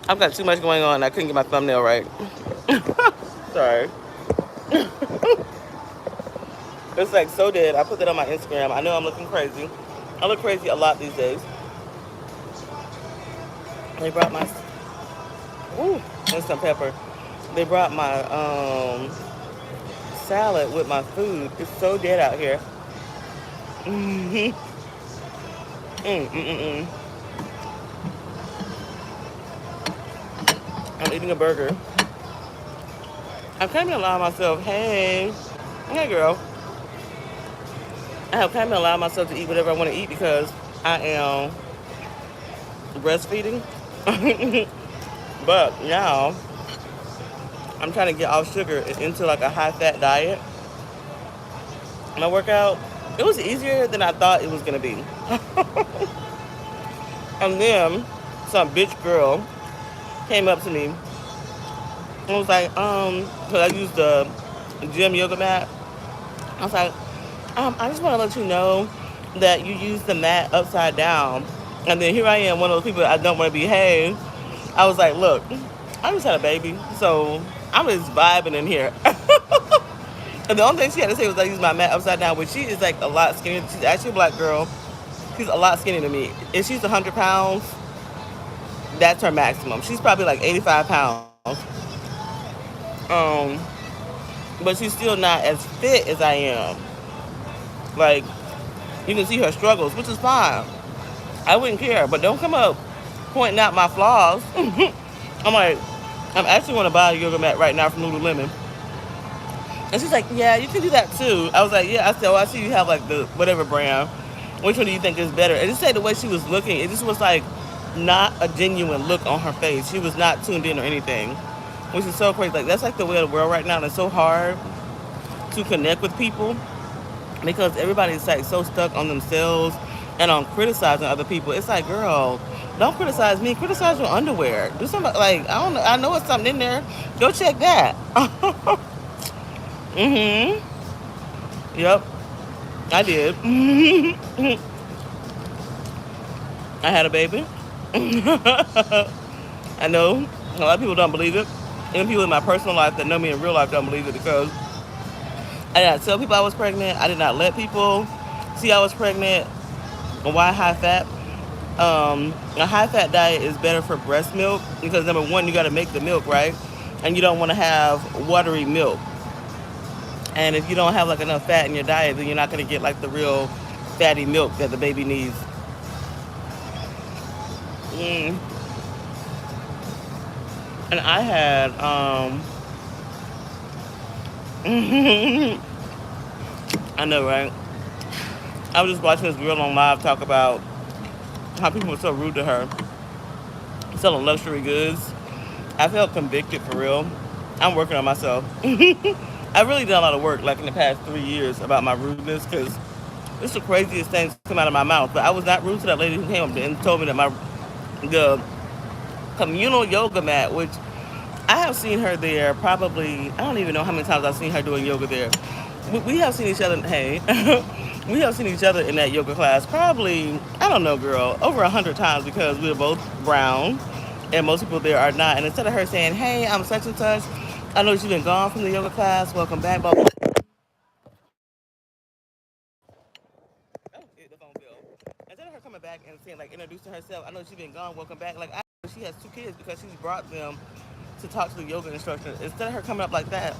I've got too much going on. I couldn't get my thumbnail right. Sorry. It's like so dead. I put that on my Instagram. I know I'm looking crazy. I look crazy a lot these days. They brought my ooh, and some pepper. They brought my salad with my food. It's so dead out here. Mm-hmm. Mm-mm-mm. I'm eating a burger. I can't even allow myself. Hey, girl. I have kind of allowed myself to eat whatever I want to eat because I am breastfeeding. But now I'm trying to get off sugar into like a high fat diet. My workout, it was easier than I thought it was gonna be. And then some bitch girl came up to me and was like, because I used the gym yoga mat. I was like, I just want to let you know that you use the mat upside down. And then here I am, one of those people that I don't want to behave. I was like, look, I just had a baby, so I'm just vibing in here. And the only thing she had to say was I use my mat upside down, which she is like a lot skinnier. She's actually a black girl. She's a lot skinnier than me. If she's 100 pounds, that's her maximum. She's probably like 85 pounds. Um, but she's still not as fit as I am. Like, you can see her struggles, which is fine. I wouldn't care, but don't come up pointing out my flaws. I'm like, I'm actually want to buy a yoga mat right now from Lululemon. And she's like, yeah, you can do that too. I was like, yeah. I said, oh, I see you have like the whatever brand. Which one do you think is better? And just say the way she was looking, it just was like not a genuine look on her face. She was not tuned in or anything, which is so crazy. Like that's like the way of the world right now. And it's so hard to connect with people because everybody's like so stuck on themselves and on criticizing other people. It's like, girl, don't criticize me. Criticize your underwear. Do something like I don't know. I know it's something in there. Go check that. Mhm. Yep. I did. I had a baby. I know a lot of people don't believe it. Even people in my personal life that know me in real life don't believe it because I did not tell people I was pregnant. I did not let people see I was pregnant. And why high fat? A high fat diet is better for breast milk because number one, you got to make the milk, right? And you don't want to have watery milk. And if you don't have like enough fat in your diet, then you're not going to get like the real fatty milk that the baby needs. Mm. And I had, I know, right? I was just watching this girl on live talk about how people were so rude to her, selling luxury goods. I felt convicted for real. I'm working on myself. I really done a lot of work, like in the past 3 years, about my rudeness, because it's the craziest things come out of my mouth. But I was not rude to that lady who came up there and told me that the communal yoga mat, which I have seen her there probably, I don't even know how many times I've seen her doing yoga there. We have seen each other, hey, we have seen each other in that yoga class probably, I don't know, girl, over 100 times because we're both brown and most people there are not. And instead of her saying, hey, I'm such and such, I know you've been gone from the yoga class, welcome back, blah, blah. Oh, the phone bill. Instead of her coming back and saying, like, introducing herself, I know she's been gone, welcome back. Like, I know she has 2 kids because she's brought them to talk to the yoga instructor. Instead of her coming up like that,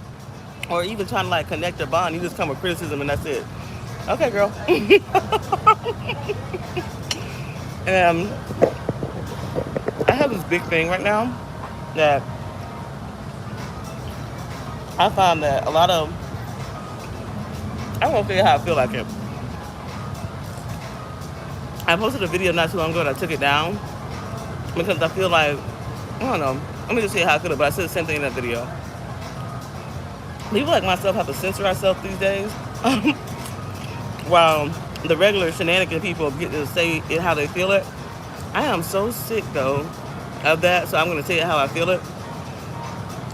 or even trying to like connect a bond, you just come with criticism and that's it. Okay, girl. And I have this big thing right now that I find that a lot of I won't tell you how I feel like it. I posted a video not too long ago and I took it down because I feel like I don't know. Let me just say how I feel, but I said the same thing in that video. People like myself have to censor ourselves these days. While the regular shenanigan people get to say it how they feel it. I am so sick though of that, so I'm gonna tell you how I feel it.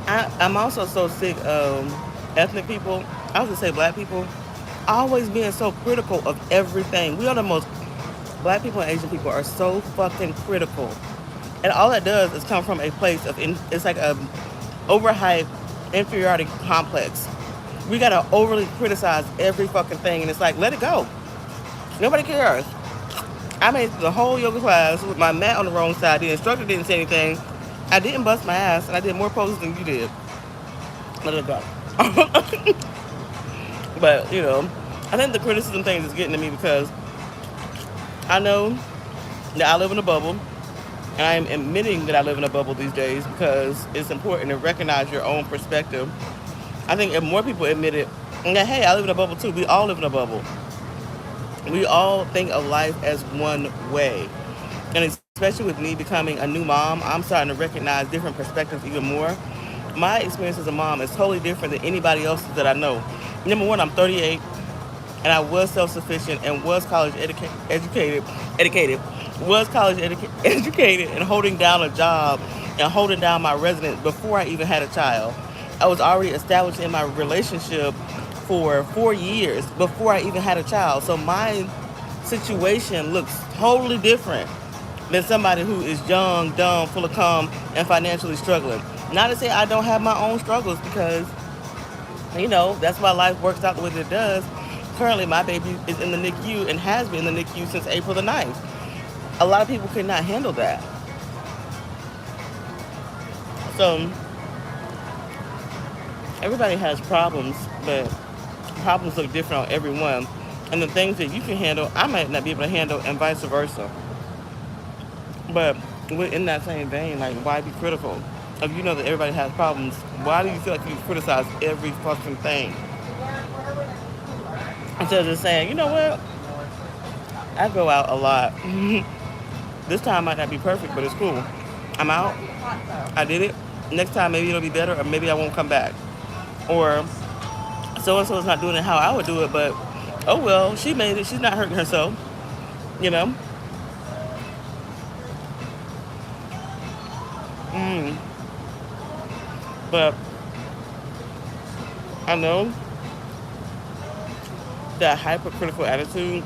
I'm also so sick of ethnic people. I was gonna say black people always being so critical of everything. We are the most black people and Asian people are so fucking critical And all that does is come from a place of, it's like a overhyped inferiority complex. We gotta overly criticize every fucking thing, and it's like, let it go. Nobody cares. I made the whole yoga class with my mat on the wrong side. The instructor didn't say anything. I didn't bust my ass, and I did more poses than you did. Let it go. But, I think the criticism thing is getting to me because I know that I live in a bubble, and I am admitting that I live in a bubble these days because it's important to recognize your own perspective. I think if more people admit it, and that, hey, I live in a bubble too. We all live in a bubble. We all think of life as one way. And especially with me becoming a new mom, I'm starting to recognize different perspectives even more. My experience as a mom is totally different than anybody else's that I know. Number one, I'm 38, and I was self-sufficient and was educated and holding down a job and holding down my residence before I even had a child. I was already established in my relationship for 4 years before I even had a child. So my situation looks totally different than somebody who is young, dumb, full of cum, and financially struggling. Not to say I don't have my own struggles because, that's why life works out the way that it does. Currently, my baby is in the NICU and has been in the NICU since April the 9th. A lot of people could not handle that. So, everybody has problems, but problems look different on everyone. And the things that you can handle, I might not be able to handle, and vice versa. But in that same vein, like, why be critical? If you know that everybody has problems, why do you feel like you criticize every fucking thing? Instead of just saying, you know what? I go out a lot. This time might not be perfect, but it's cool. I'm out. I did it. Next time maybe it'll be better, or maybe I won't come back. Or so-and-so is not doing it how I would do it, but oh well, she made it. She's not hurting herself. You know? But I know that hypercritical attitude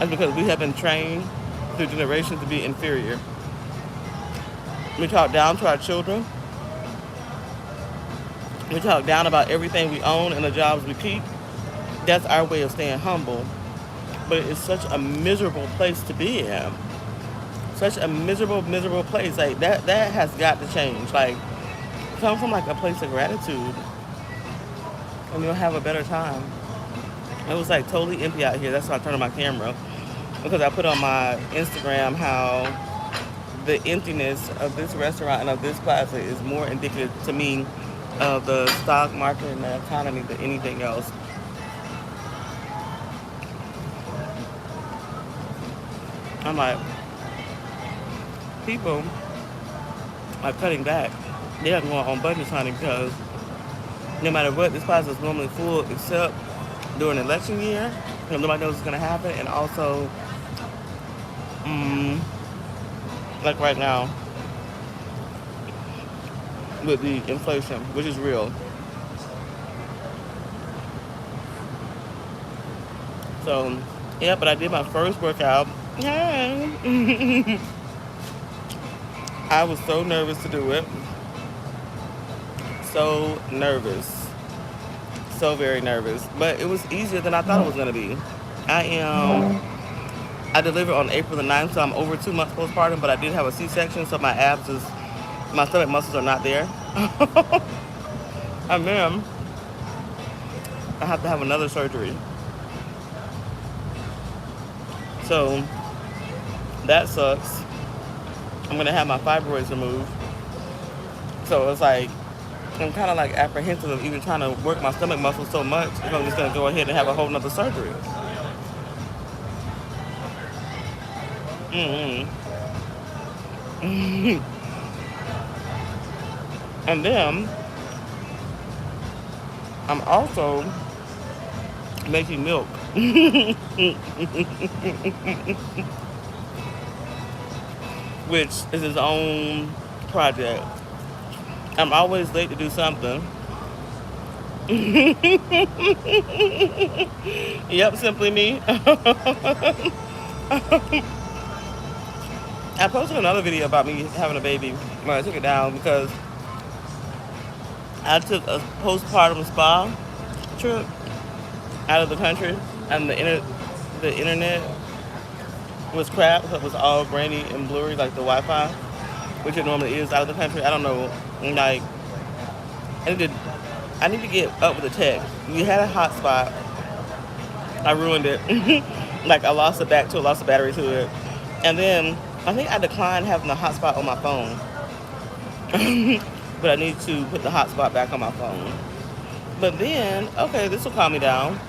is because we have been trained through generations to be inferior. We talk down to our children. We talk down about everything we own and the jobs we keep. That's our way of staying humble. But it's such a miserable place to be in. Such a miserable, miserable place. Like that has got to change. Like, come from like a place of gratitude and you'll have a better time. It was like totally empty out here. That's why I turned on my camera. Because I put on my Instagram how the emptiness of this restaurant and of this plaza is more indicative to me of the stock market and the economy than anything else. I'm like, people are cutting back. They are going on budgets, honey, because no matter what, this plaza is normally full except during election year, because nobody knows what's going to happen, and also, like right now, with the inflation, which is real. So, yeah, but I did my first workout. Yay! I was so nervous to do it. So nervous. So very nervous. But it was easier than I thought it was going to be. I delivered on April the 9th, so I'm over 2 months postpartum, but I did have a C-section, so my stomach muscles are not there. And then I have to have another surgery. So that sucks. I'm going to have my fibroids removed. So it's like, I'm kind of like apprehensive of even trying to work my stomach muscles so much if I'm just going to go ahead and have a whole nother surgery. And then I'm also making milk. Which is his own project. I'm always late to do something. Yep, simply me. I posted another video about me having a baby when I took it down because I took a postpartum spa trip out of the country, and the internet was crap. So it was all grainy and blurry, like the Wi-Fi, which it normally is out of the country. I don't know. Like I need to, I need to get up with the tech. We had a hotspot. I ruined it. Like I lost lost the battery to it, and then I think I declined having the hotspot on my phone. But I need to put the hotspot back on my phone. But then, okay, this will calm me down.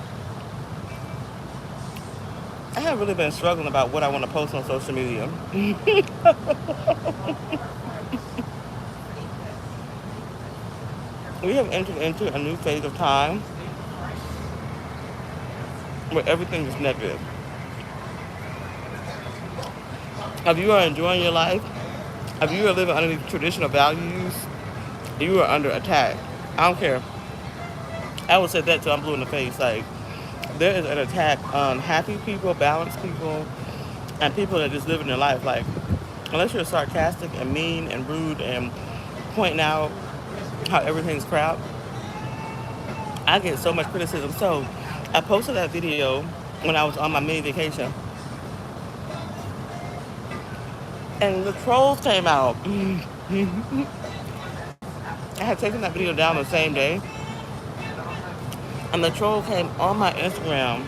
I have really been struggling about what I want to post on social media. We have entered into a new phase of time where everything is negative. If you are enjoying your life, if you are living underneath traditional values, you are under attack. I don't care. I would say that till I'm blue in the face. Like, there is an attack on happy people, balanced people, and people that just living their life. Like, unless you're sarcastic and mean and rude and pointing out how everything's crap, I get so much criticism. So, I posted that video when I was on my mini vacation, and the trolls came out. I had taken that video down the same day, and the troll came on my Instagram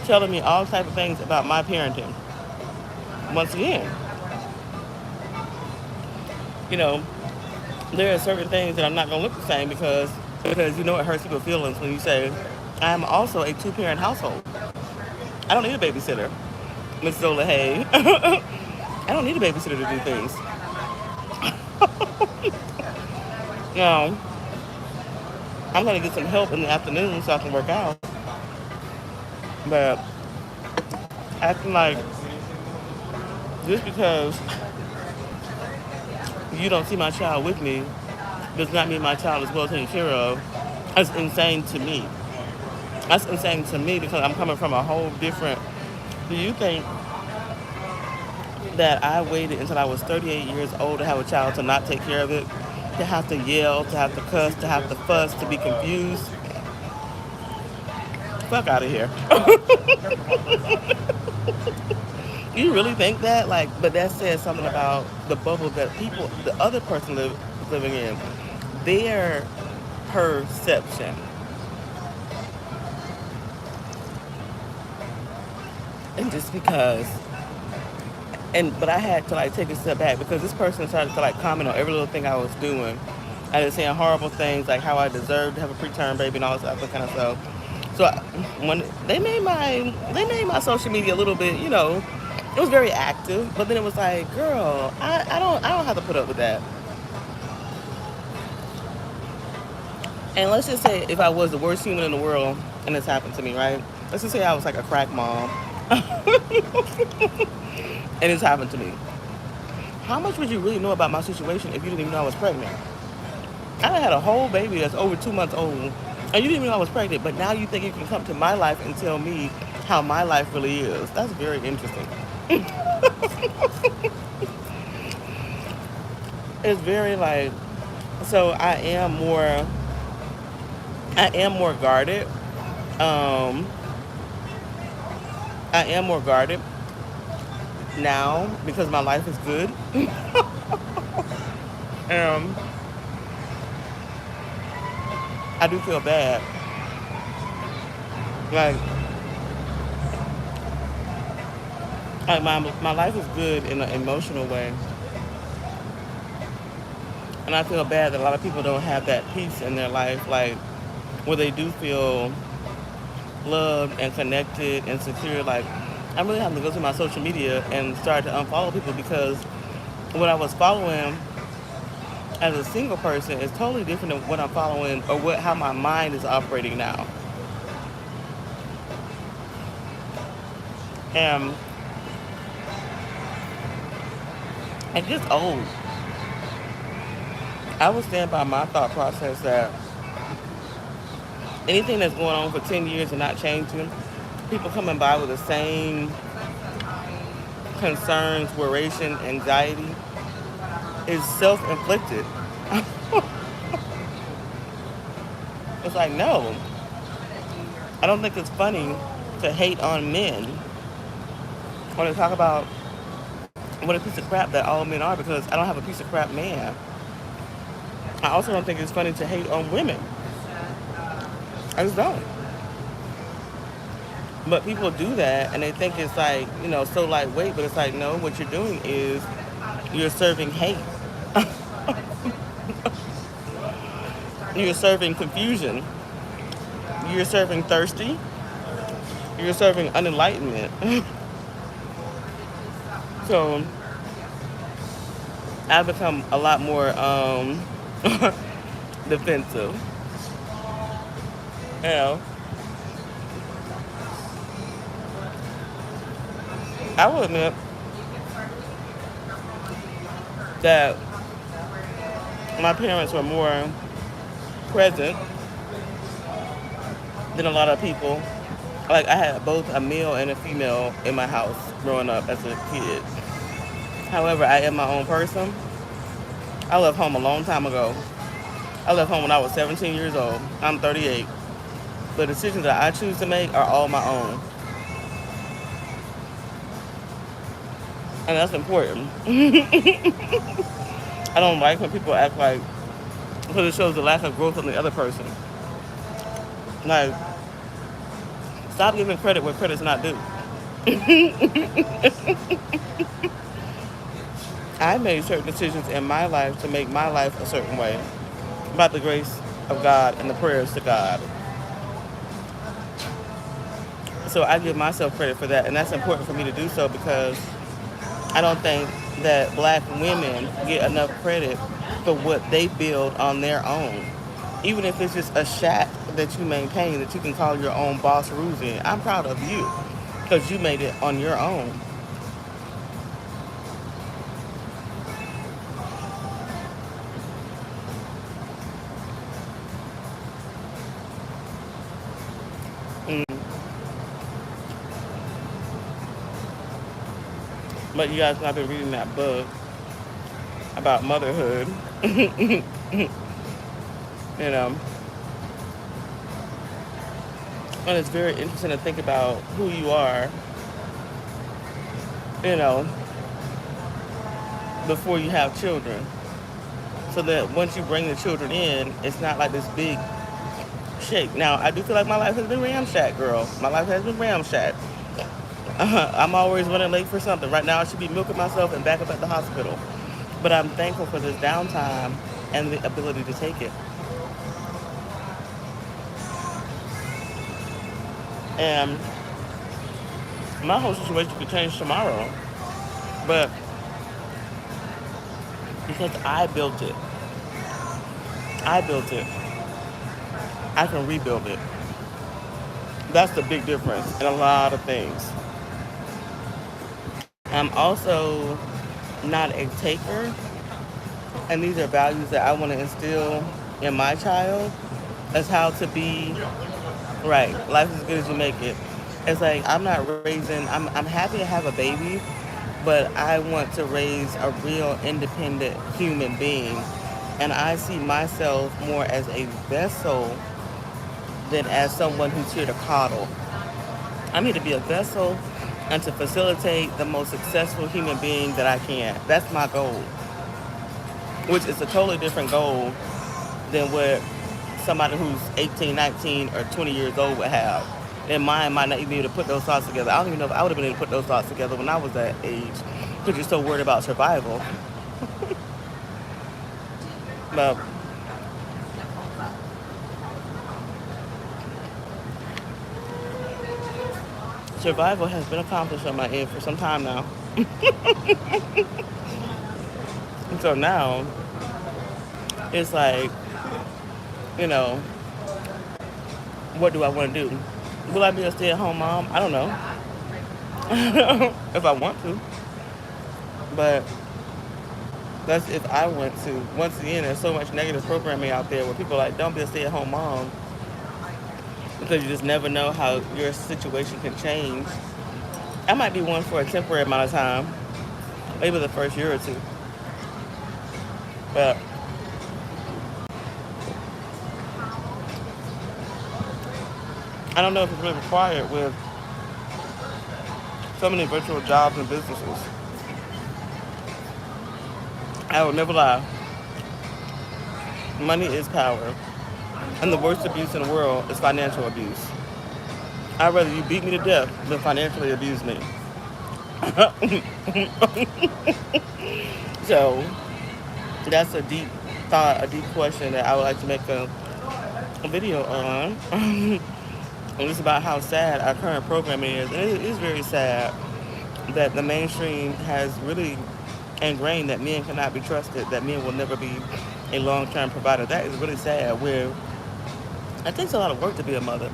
telling me all type of things about my parenting. Once again, you know, there are certain things that I'm not gonna look the same because you know it hurts people's feelings when you say I am also a two-parent household. I don't need a babysitter, Miss Zola Hay. I don't need a babysitter to do things. No, I'm gonna get some help in the afternoon so I can work out. But acting like just because you don't see my child with me does not mean my child is well taken care of. That's insane to me. That's insane to me because I'm coming from a whole different. Do you think that I waited until I was 38 years old to have a child to not take care of it? To have to yell, to have to cuss, to have to fuss, to be confused? Fuck out of here. You really think that? Like, but that says something about the bubble that people, the other person living in, their perception. And just because, but I had to like take a step back because this person started to like comment on every little thing I was doing. I was saying horrible things like how I deserved to have a preterm baby and all this other kind of stuff. So when they made my social media a little bit, you know, it was very active. But then it was like, girl, I don't have to put up with that. And let's just say if I was the worst human in the world and this happened to me, right? Let's just say I was like a crack mom. And it's happened to me. How much would you really know about my situation if you didn't even know I was pregnant? I had a whole baby that's over 2 months old, and you didn't even know I was pregnant, but now you think you can come to my life and tell me how my life really is. That's very interesting. It's very like, so I am more guarded. I am more guarded now because my life is good. I do feel bad. Like my life is good in an emotional way. And I feel bad that a lot of people don't have that peace in their life, like where they do feel loved and connected and secure. Like I'm really having to go through my social media and start to unfollow people because what I was following as a single person is totally different than what I'm following or how my mind is operating now. And it gets old. I would stand by my thought process that anything that's going on for 10 years and not changing, people coming by with the same concerns, worration, anxiety is self-inflicted. It's like, no, I don't think it's funny to hate on men when they talk about what a piece of crap that all men are, because I don't have a piece of crap man. I also don't think it's funny to hate on women. I just don't. But people do that and they think it's like, so lightweight, but it's like, no, what you're doing is you're serving hate. You're serving confusion. You're serving thirsty. You're serving unenlightenment. So I've become a lot more defensive. You know, I will admit that my parents were more present than a lot of people. Like, I had both a male and a female in my house growing up as a kid. However, I am my own person. I left home a long time ago. I left home when I was 17 years old. I'm 38. The decisions that I choose to make are all my own. And that's important. I don't like when people act like, because it shows the lack of growth on the other person. Like, stop giving credit where credit's not due. I made certain decisions in my life to make my life a certain way, by the grace of God and the prayers to God. So I give myself credit for that, and that's important for me to do so, because I don't think that black women get enough credit for what they build on their own. Even if it's just a shack that you maintain that you can call your own boss rules in, I'm proud of you because you made it on your own. Mm. But you guys know I've been reading that book about motherhood. you know, and it's very interesting to think about who you are, you know, before you have children. So that once you bring the children in, it's not like this big shake. Now, I do feel like my life has been ramshacked, girl. My life has been ramshacked. I'm always running late for something. Right now, I should be milking myself and back up at the hospital. But I'm thankful for this downtime and the ability to take it. And my whole situation could change tomorrow. But because I built it, I can rebuild it. That's the big difference in a lot of things. I'm also not a taker, and these are values that I want to instill in my child, as how to be right. Life is as good as you make it. It's like I'm not raising. I'm happy to have a baby, but I want to raise a real independent human being, and I see myself more as a vessel than as someone who's here to coddle. I'm here to be a vessel and to facilitate the most successful human being that I can. That's my goal, which is a totally different goal than what somebody who's 18, 19, or 20 years old would have. Their mind might not even be able to put those thoughts together. I don't even know if I would have been able to put those thoughts together when I was that age, because you're so worried about survival. But survival has been accomplished on my end for some time now. And so now, it's like, you know, what do I want to do? Will I be a stay-at-home mom? I don't know. If I want to. But that's if I want to. Once again, there's so much negative programming out there where people are like, don't be a stay-at-home mom. Because you just never know how your situation can change I might be one for a temporary amount of time, maybe the first year or two. But I don't know if it's really required with so many virtual jobs and businesses. I will never lie. Money is power. And the worst abuse in the world is financial abuse. I'd rather you beat me to death than financially abuse me. So that's a deep thought, a deep question that I would like to make a video on. And it's about how sad our current programming is. And it is very sad that the mainstream has really ingrained that men cannot be trusted, that men will never be a long-term provider. That is really sad, where it takes a lot of work to be a mother.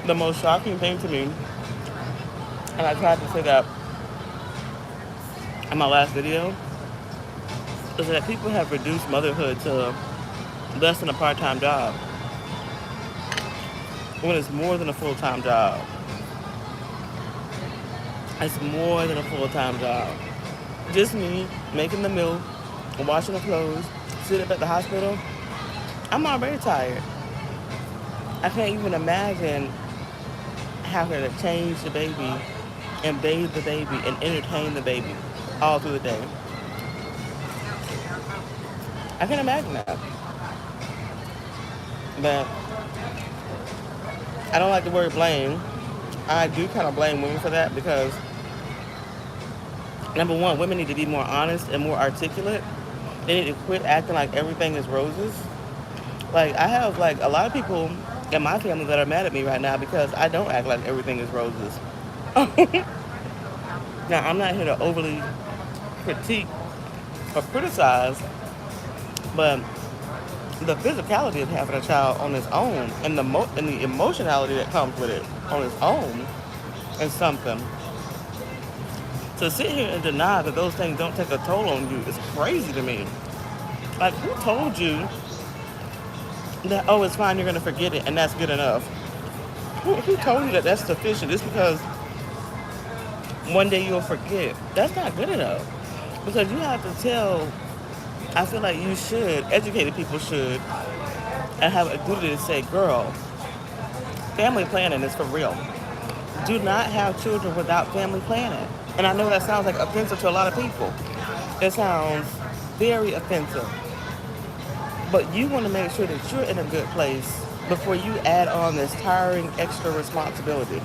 The most shocking thing to me, and I tried to say that in my last video, is that people have reduced motherhood to less than a part-time job, when it's more than a full-time job. It's more than a full-time job. Just me making the milk, washing the clothes, sitting up at the hospital. I'm already tired. I can't even imagine having to change the baby and bathe the baby and entertain the baby all through the day. I can't imagine that. But I don't like the word blame. I do kind of blame women for that because, number one, women need to be more honest and more articulate. They need to quit acting like everything is roses. Like, I have, like, a lot of people in my family that are mad at me right now because I don't act like everything is roses. Now, I'm not here to overly critique or criticize, but the physicality of having a child on its own and the emotionality that comes with it on its own is something. To sit here and deny that those things don't take a toll on you is crazy to me. Like, who told you that, oh, it's fine, you're going to forget it, and that's good enough? Who told you that that's sufficient? It's because one day you'll forget. That's not good enough. Because you have to tell, I feel like you should, educated people should, and have a duty to say, girl, family planning is for real. Do not have children without family planning. And I know that sounds like offensive to a lot of people. It sounds very offensive. But you want to make sure that you're in a good place before you add on this tiring extra responsibility.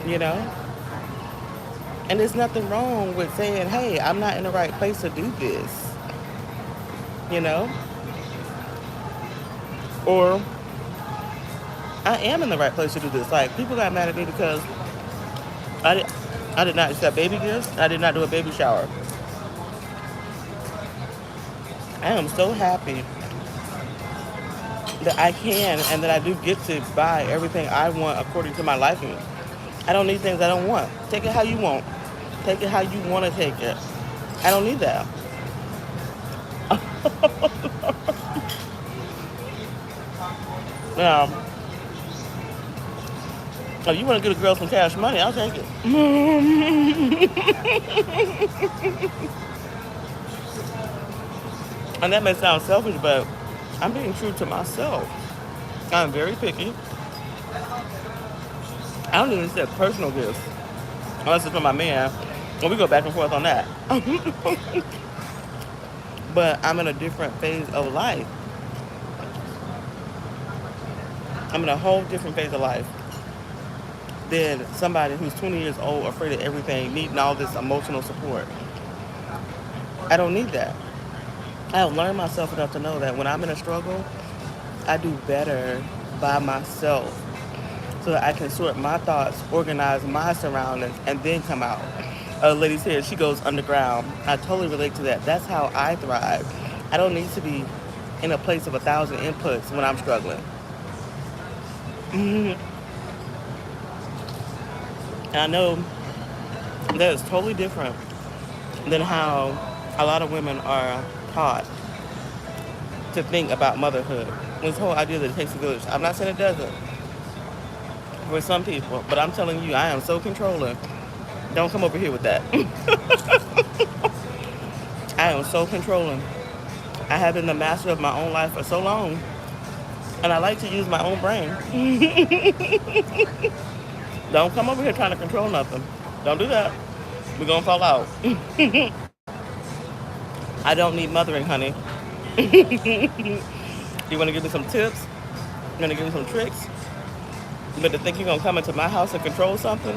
You know? And there's nothing wrong with saying, hey, I'm not in the right place to do this. You know? Or, I am in the right place to do this. Like, people got mad at me because I did not accept baby gifts. I did not do a baby shower. I am so happy that I can and that I do get to buy everything I want according to my liking. I don't need things I don't want. Take it how you want. Take it how you want to take it. I don't need that. Now, if you want to get a girl some cash money, I'll take it. And that may sound selfish, but I'm being true to myself. I'm very picky. I don't even accept personal gifts unless it's from my man. And we go back and forth on that. But I'm in a different phase of life. I'm in a whole different phase of life than somebody who's 20 years old, afraid of everything, needing all this emotional support. I don't need that. I have learned myself enough to know that when I'm in a struggle, I do better by myself so that I can sort my thoughts, organize my surroundings, and then come out. A lady said she goes underground. I totally relate to that. That's how I thrive. I don't need to be in a place of 1,000 inputs when I'm struggling. And I know that is totally different than how a lot of women are taught to think about motherhood. This whole idea that it takes a village. I'm not saying it doesn't for some people, but I'm telling you, I am so controlling. Don't come over here with that. I am so controlling. I have been the master of my own life for so long, and I like to use my own brain. Don't come over here trying to control nothing. Don't do that. We're gonna fall out. I don't need mothering, honey. You wanna give me some tips? You wanna give me some tricks? But to think you're gonna come into my house and control something?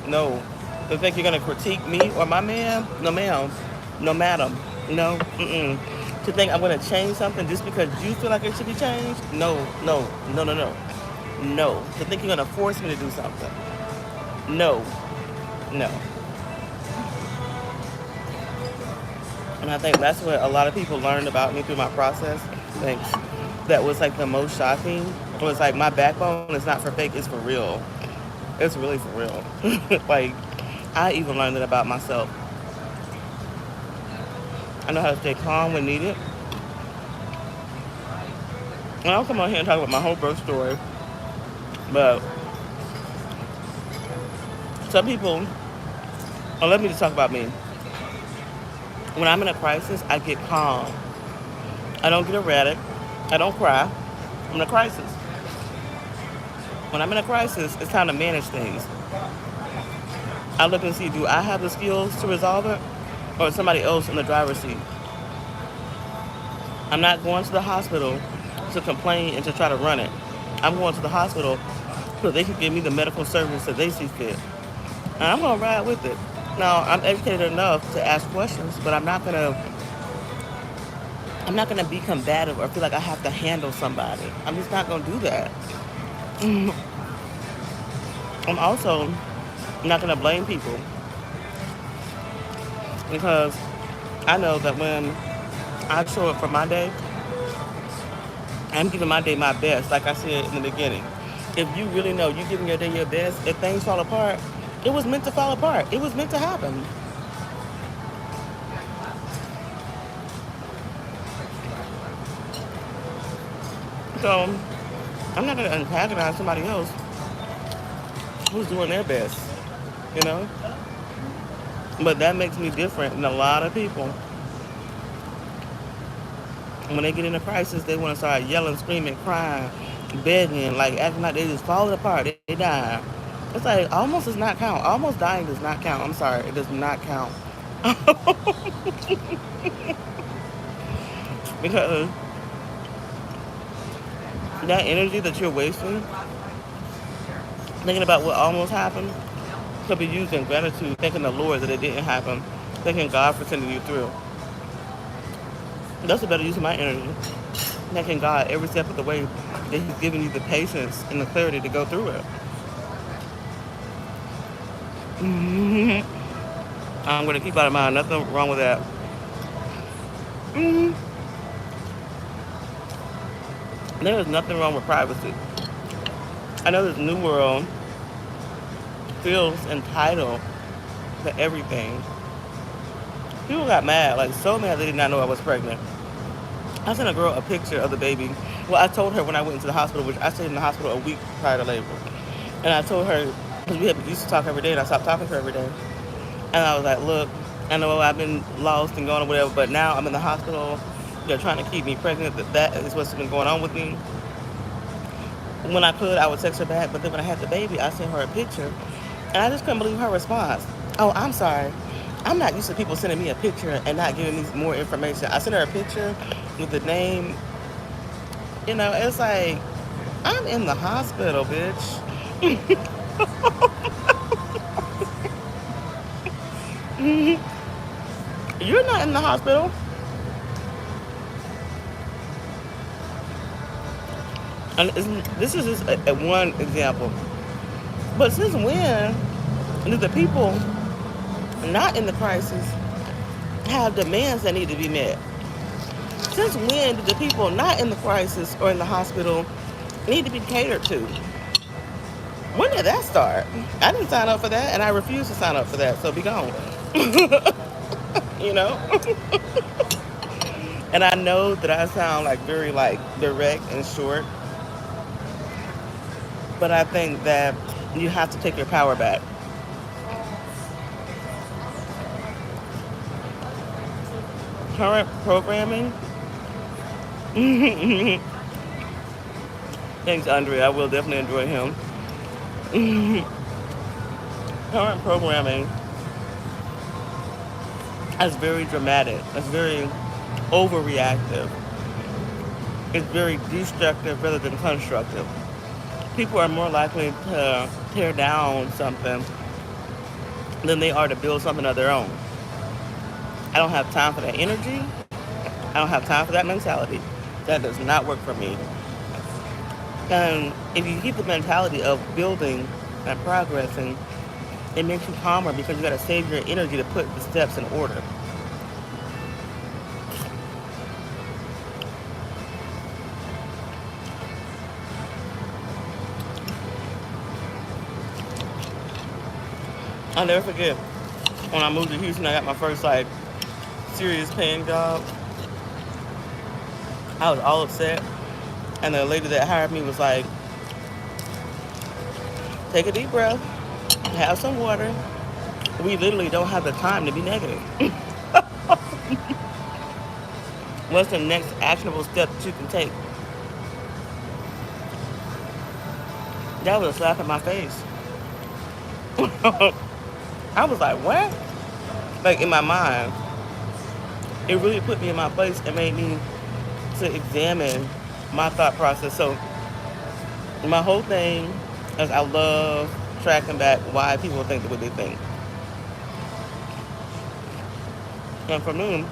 No. To think you're gonna critique me or my man? No, ma'am. No, madam. No. To think I'm gonna change something just because you feel like it should be changed? No, no, no, no, no. No. To think you're gonna force me to do something? No. No. And I think that's what a lot of people learned about me through my process. Thanks. That was like the most shocking. It was like my backbone is not for fake, it's for real. It's really for real. Like, I even learned it about myself. I know how to stay calm when needed. And I'll come on here and talk about my whole birth story. But some people, oh, let me just talk about me. When I'm in a crisis, I get calm. I don't get erratic. I don't cry. I'm in a crisis. When I'm in a crisis, it's time to manage things. I look and see, do I have the skills to resolve it? Or is somebody else in the driver's seat? I'm not going to the hospital to complain and to try to run it. I'm going to the hospital so they can give me the medical service that they see fit. And I'm going to ride with it. Now, I'm educated enough to ask questions, but I'm not gonna be combative or feel like I have to handle somebody. I'm just not gonna do that. I'm also not gonna blame people because I know that when I show up for my day, I'm giving my day my best, like I said in the beginning. If you really know you're giving your day your best, if things fall apart, it was meant to fall apart. It was meant to happen. So, I'm not going to antagonize somebody else who's doing their best, you know? But that makes me different than a lot of people. When they get in a crisis, they want to start yelling, screaming, crying, begging, like acting like they just falling apart, they die. It's like, almost does not count. Almost dying does not count. I'm sorry, it does not count. Because that energy that you're wasting, thinking about what almost happened, could be used in gratitude, thanking the Lord that it didn't happen, thanking God for sending you through. That's a better use of my energy. Thanking God every step of the way that He's giving you the patience and the clarity to go through it. I'm going to keep out of mind. Nothing wrong with that. There is nothing wrong with privacy. I know this new world feels entitled to everything. People got mad, like so mad they did not know I was pregnant. I sent a girl a picture of the baby. Well, I told her when I went into the hospital, which I stayed in the hospital a week prior to labor. And I told her, because we used to talk every day, and I stopped talking to her every day. And I was like, look, I know I've been lost and going or whatever, but now I'm in the hospital. They're trying to keep me pregnant. That is what's been going on with me. When I could, I would text her back, but then when I had the baby, I sent her a picture. And I just couldn't believe her response. Oh, I'm sorry. I'm not used to people sending me a picture and not giving me more information. I sent her a picture with the name. You know, it's like, I'm in the hospital, bitch. You're not in the hospital. And this is just a one example. But since when do the people not in the crisis have demands that need to be met? Since when did the people not in the crisis or in the hospital need to be catered to? When did that start? I didn't sign up for that, and I refuse to sign up for that, so be gone. You know? And I know that I sound like very like direct and short, but I think that you have to take your power back. Current programming, thanks Andre, I will definitely enjoy him. Current programming is very dramatic. It's very overreactive. It's very destructive rather than constructive. People are more likely to tear down something than they are to build something of their own. I don't have time for that energy. I don't have time for that mentality. That does not work for me. And if you keep the mentality of building and progressing, it makes you calmer because you got to save your energy to put the steps in order. I'll never forget when I moved to Houston, I got my first like serious paying job. I was all upset, and the lady that hired me was like, "Take a deep breath, have some water. We literally don't have the time to be negative. What's the next actionable step that you can take?" That was a slap in my face. I was like, "What?" Like in my mind, it really put me in my place and made me to examine my thought process. So my whole thing is I love tracking back why people think the way they think. And for me,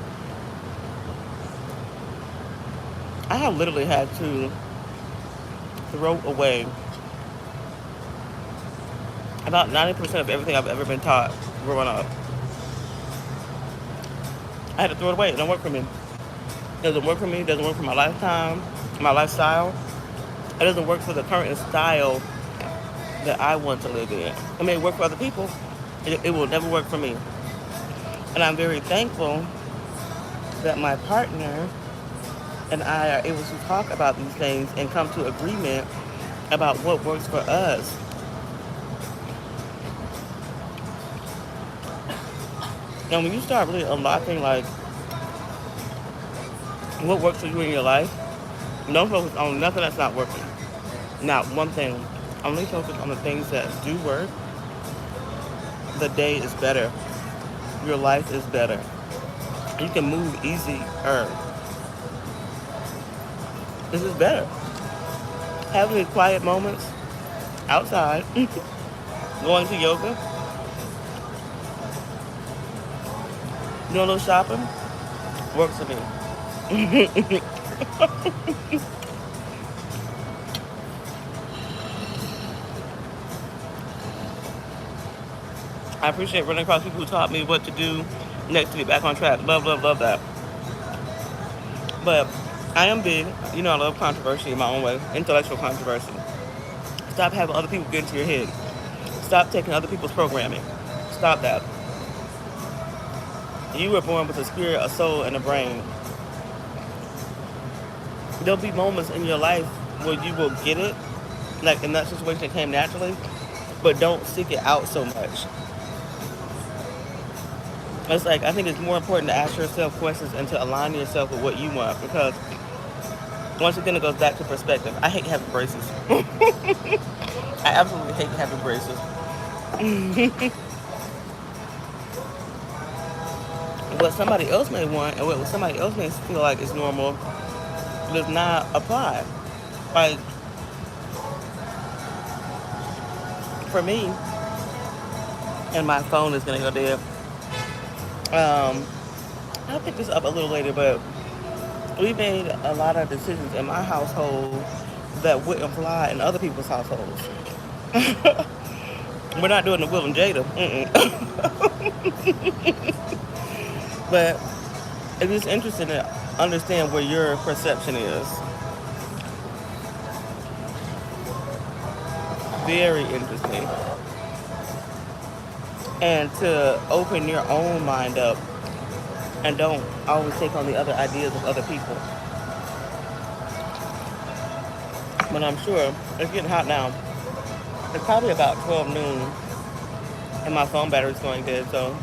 I have literally had to throw away about 90% of everything I've ever been taught growing up. I had to throw it away. It don't work for me. It doesn't work for me. It doesn't work for my lifetime, my lifestyle. It doesn't work for the current style that I want to live in. It may work for other people. It will never work for me. And I'm very thankful that my partner and I are able to talk about these things and come to agreement about what works for us. And when you start really unlocking like what works for you in your life, don't focus on nothing that's not working. Not one thing. Only focus on the things that do work. The day is better. Your life is better. You can move easier. This is better. Having these quiet moments outside, going to yoga, doing a little shopping, works for me. I appreciate running across people who taught me what to do next to get back on track. Love, love, love that. But I am big. You know I love controversy in my own way. Intellectual controversy. Stop having other people get into your head. Stop taking other people's programming. Stop that. You were born with a spirit, a soul, and a brain. There'll be moments in your life where you will get it, like in that situation it came naturally, but don't seek it out so much. It's like, I think it's more important to ask yourself questions and to align yourself with what you want, because once again it goes back to perspective. I hate having braces. I absolutely hate having braces. What somebody else may want and what somebody else may feel like is normal does not apply. Like, for me, and my phone is gonna go dead. I'll pick this up a little later, but we made a lot of decisions in my household that wouldn't fly in other people's households. We're not doing the Will and Jada. But it's just interesting to understand where your perception is. Very interesting. And to open your own mind up and don't always take on the other ideas of other people. But I'm sure it's getting hot now. It's probably about 12 noon, and my phone battery's going dead, so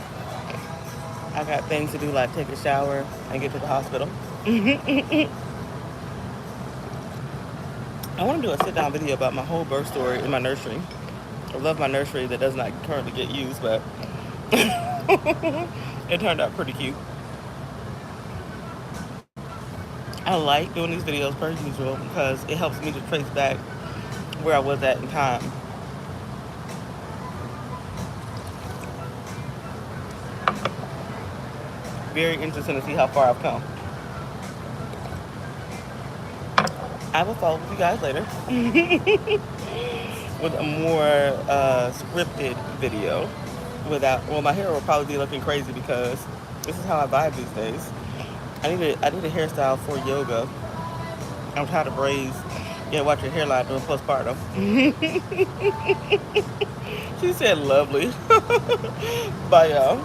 I got things to do like take a shower and get to the hospital. I want to do a sit-down video about my whole birth story in my nursery. I love my nursery that does not currently get used, but it turned out pretty cute. I like doing these videos per usual because it helps me to trace back where I was at in time. Very interesting to see how far I've come. I will follow with you guys later with a more scripted video. Well, my hair will probably be looking crazy because this is how I vibe these days. I need a hairstyle for yoga. I'm tired of braids. Yeah, watch your hairline doing postpartum. She said lovely. Bye, y'all.